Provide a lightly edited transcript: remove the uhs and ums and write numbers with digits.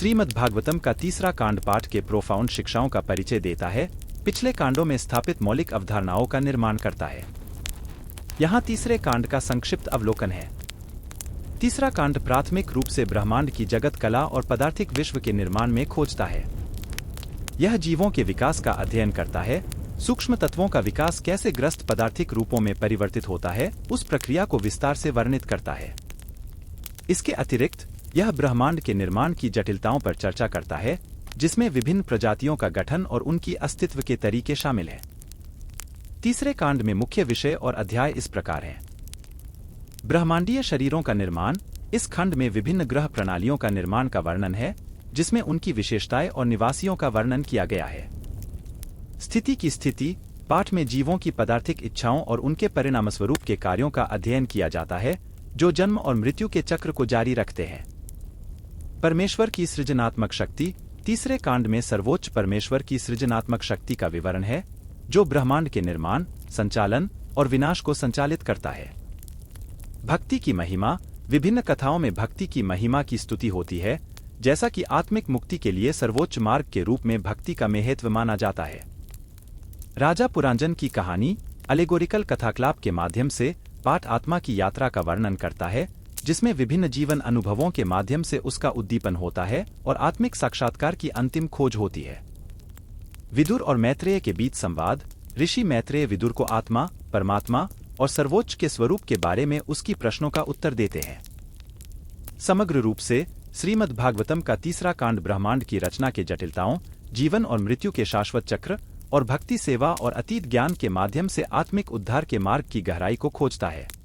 श्रीमद्भागवतम का तीसरा कांड पाठ के प्रोफाउंड शिक्षाओं का परिचय देता है, पिछले कांडों में स्थापित मौलिक अवधारणाओं का निर्माण करता है। यहाँ तीसरे कांड का संक्षिप्त अवलोकन है। तीसरा कांड प्राथमिक रूप से ब्रह्मांड की जगत कला और पदार्थिक विश्व के निर्माण में खोजता है। यह जीवों के विकास का अध्ययन करता है, सूक्ष्म तत्वों का विकास कैसे ग्रस्त पदार्थिक रूपों में परिवर्तित होता है, उस प्रक्रिया को विस्तार से वर्णित करता है। इसके अतिरिक्त यह ब्रह्मांड के निर्माण की जटिलताओं पर चर्चा करता है, जिसमें विभिन्न प्रजातियों का गठन और उनकी अस्तित्व के तरीके शामिल हैं। तीसरे कांड में मुख्य विषय और अध्याय इस प्रकार हैं। ब्रह्मांडीय शरीरों का निर्माण। इस खंड में विभिन्न ग्रह प्रणालियों का निर्माण का वर्णन है, जिसमें उनकी विशेषताएं और निवासियों का वर्णन किया गया है। स्थिति की स्थिति पाठ में जीवों की पदार्थिक इच्छाओं और उनके परिणामस्वरूप के कार्यों का अध्ययन किया जाता है, जो जन्म और मृत्यु के चक्र को जारी रखते हैं। परमेश्वर की सृजनात्मक शक्ति। तीसरे कांड में सर्वोच्च परमेश्वर की सृजनात्मक शक्ति का विवरण है, जो ब्रह्मांड के निर्माण, संचालन और विनाश को संचालित करता है। भक्ति की महिमा। विभिन्न कथाओं में भक्ति की महिमा की स्तुति होती है, जैसा कि आत्मिक मुक्ति के लिए सर्वोच्च मार्ग के रूप में भक्ति का महत्व माना जाता है। राजा पुरांजन की कहानी। अलेगोरिकल कथाक्लाप के माध्यम से पाठ आत्मा की यात्रा का वर्णन करता है, जिसमें विभिन्न जीवन अनुभवों के माध्यम से उसका उद्दीपन होता है और आत्मिक साक्षात्कार की अंतिम खोज होती है। विदुर और मैत्रेय के बीच संवाद। ऋषि मैत्रेय विदुर को आत्मा, परमात्मा और सर्वोच्च के स्वरूप के बारे में उसकी प्रश्नों का उत्तर देते हैं। समग्र रूप से श्रीमद्भागवतम का तीसरा कांड ब्रह्मांड की रचना के जटिलताओं, जीवन और मृत्यु के शाश्वत चक्र और भक्ति सेवा और अतीत ज्ञान के माध्यम से आत्मिक उद्धार के मार्ग की गहराई को खोजता है।